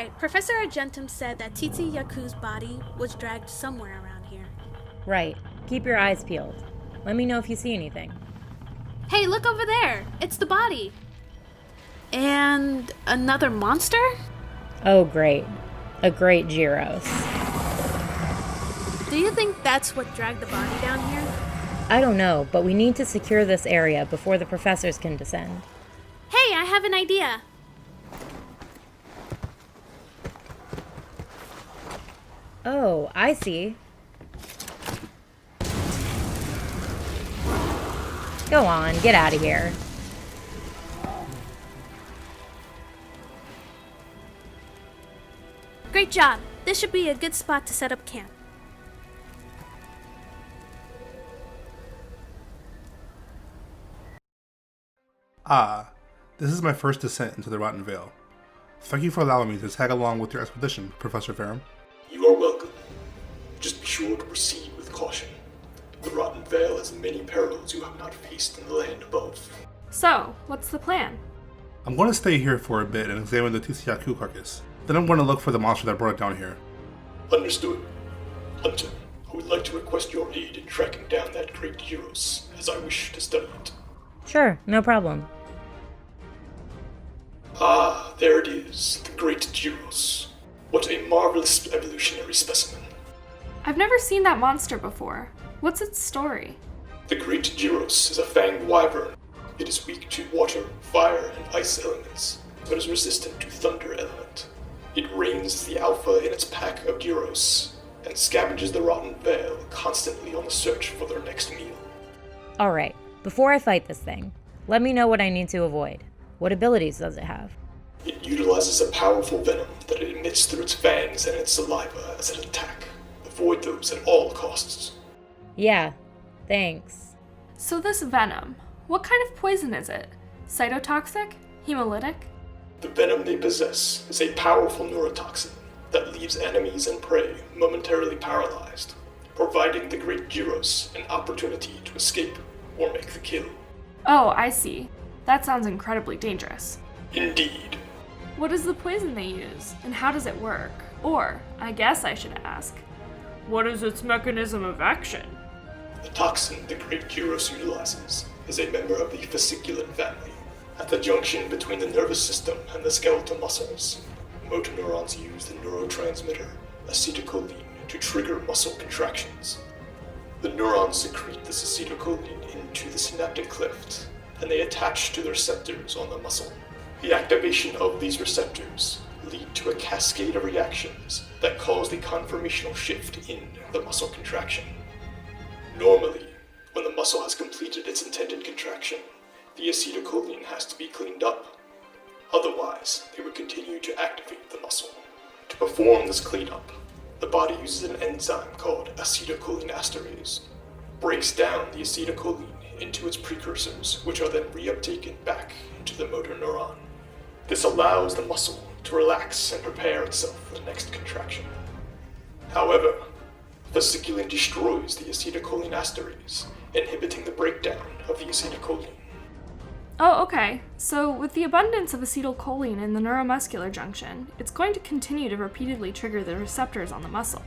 right. Professor Argentum said that Titi Yaku's body was dragged somewhere around here. Right. Keep your eyes peeled. Let me know if you see anything. Hey, look over there! It's the body! And another monster? Oh, great. A Great Girros. Do you think that's what dragged the body down here? I don't know, but we need to secure this area before the professors can descend. Hey, I have an idea! Oh, I see. Go on, get out of here. Great job! This should be a good spot to set up camp. Ah, this is my first descent into the Rotten Vale. Thank you for allowing me to tag along with your expedition, Professor Ferrum. You are welcome. Just be sure to proceed with caution. The Rotten Vale has many perils you have not faced in the land above. So, what's the plan? I'm going to stay here for a bit and examine the Tisiaku carcass. Then I'm going to look for the monster that brought it down here. Understood. Hunter, I would like to request your aid in tracking down that Great Girros, as I wish to study it. Sure, no problem. Ah, there it is, the Great Girros. What a marvelous evolutionary specimen. I've never seen that monster before. What's its story? The Great Girros is a fanged wyvern. It is weak to water, fire, and ice elements, but is resistant to thunder element. It reigns as the alpha in its pack of Girros, and scavenges the Rotten Vale, constantly on the search for their next meal. Alright, before I fight this thing, let me know what I need to avoid. What abilities does it have? It utilizes a powerful venom that it emits through its fangs and its saliva as an attack. Avoid those at all costs. Yeah, thanks. So this venom, what kind of poison is it? Cytotoxic? Hemolytic? The venom they possess is a powerful neurotoxin that leaves enemies and prey momentarily paralyzed, providing the Great Girros an opportunity to escape or make the kill. Oh, I see. That sounds incredibly dangerous. Indeed. What is the poison they use, and how does it work? Or, I guess I should ask, what is its mechanism of action? The toxin the Great Girros utilizes is a member of the fasciculin family. At the junction between the nervous system and the skeletal muscles, motor neurons use the neurotransmitter acetylcholine to trigger muscle contractions. The neurons secrete this acetylcholine into the synaptic cleft, and they attach to the receptors on the muscle. The activation of these receptors lead to a cascade of reactions that cause the conformational shift in the muscle contraction. Normally, when the muscle has completed its intended contraction, the acetylcholine has to be cleaned up. Otherwise, they would continue to activate the muscle. To perform this cleanup, the body uses an enzyme called acetylcholinesterase, breaks down the acetylcholine into its precursors, which are then reuptaken back into the motor neuron. This allows the muscle to relax and prepare itself for the next contraction. However, fasciculin destroys the acetylcholinesterase, inhibiting the breakdown of the acetylcholine. Oh, okay. So, with the abundance of acetylcholine in the neuromuscular junction, it's going to continue to repeatedly trigger the receptors on the muscle.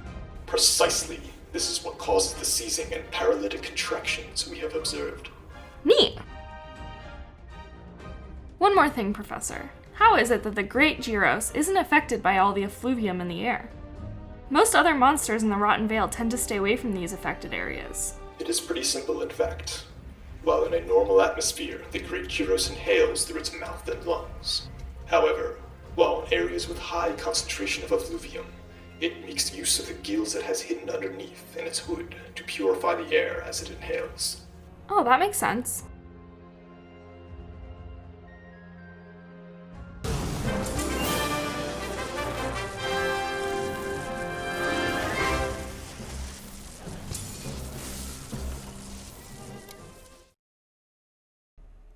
Precisely. This is what causes the seizing and paralytic contractions we have observed. Neat! One more thing, Professor. How is it that the Great Girros isn't affected by all the effluvium in the air? Most other monsters in the Rotten Vale tend to stay away from these affected areas. It is pretty simple, in fact. While in a normal atmosphere, the Great Girros inhales through its mouth and lungs. However, while in areas with high concentration of effluvium, it makes use of the gills it has hidden underneath in its hood to purify the air as it inhales. Oh, that makes sense.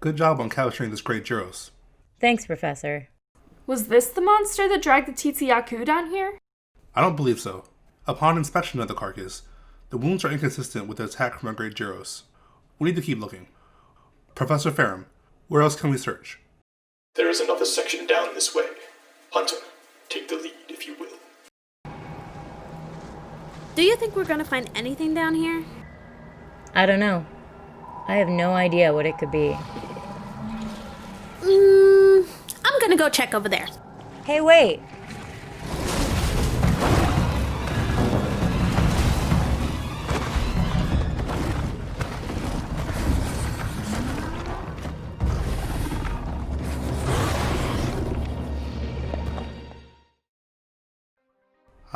Good job on capturing this Great Girros. Thanks, Professor. Was this the monster that dragged the Titiaku down here? I don't believe so. Upon inspection of the carcass, the wounds are inconsistent with the attack from a Great Girros. We need to keep looking. Professor Ferrum, where else can we search? There is another section down this way. Hunter, Take the lead, if you will. Do you think we're gonna find anything down here? I don't know. I have no idea what it could be. I'm gonna go check over there. Hey, wait!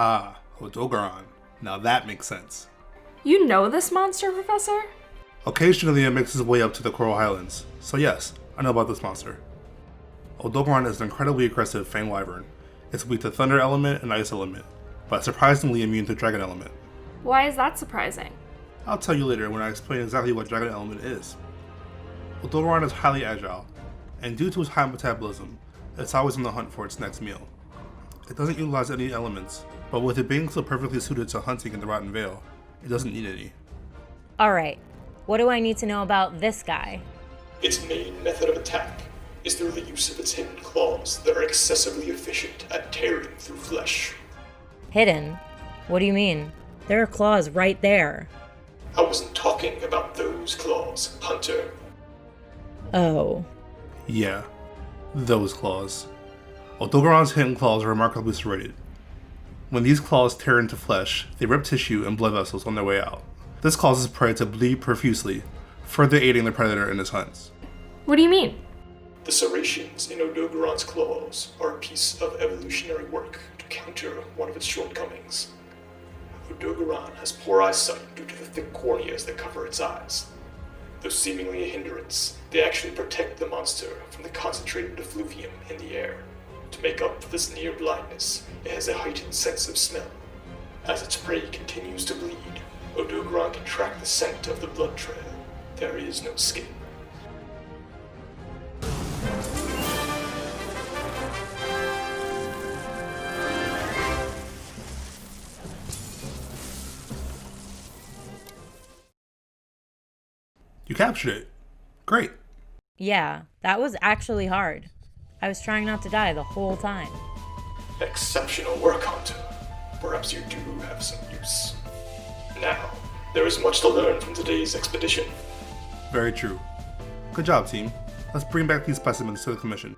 Ah, Odogaron. Now that makes sense. You know this monster, Professor? Occasionally it makes its way up to the Coral Highlands, so yes, I know about this monster. Odogaron is an incredibly aggressive fang wyvern. It's weak to Thunder Element and Ice Element, but surprisingly immune to Dragon Element. Why is that surprising? I'll tell you later when I explain exactly what Dragon Element is. Odogaron is highly agile, and due to its high metabolism, it's always on the hunt for its next meal. It doesn't utilize any elements, but with it being so perfectly suited to hunting in the Rotten Vale, it doesn't need any. Alright, what do I need to know about this guy? Its main method of attack is through the use of its hidden claws that are excessively efficient at tearing through flesh. Hidden? What do you mean? There are claws right there. I wasn't talking about those claws, Hunter. Oh. Yeah, those claws. Odogaron's hidden claws are remarkably serrated. When these claws tear into flesh, they rip tissue and blood vessels on their way out. This causes prey to bleed profusely, further aiding the predator in his hunts. What do you mean? The serrations in Odogaron's claws are a piece of evolutionary work to counter one of its shortcomings. Odogaron has poor eyesight due to the thick corneas that cover its eyes. Though seemingly a hindrance, they actually protect the monster from the concentrated effluvium in the air. To make up for this near blindness, it has a heightened sense of smell. As its prey continues to bleed, Odogaron can track the scent of the blood trail. There is no escape. You captured it. Great. Yeah, that was actually hard. I was trying not to die the whole time. Exceptional work, Hunter. Perhaps you do have some use. Now, there is much to learn from today's expedition. Very true. Good job, team. Let's bring back these specimens to the commission.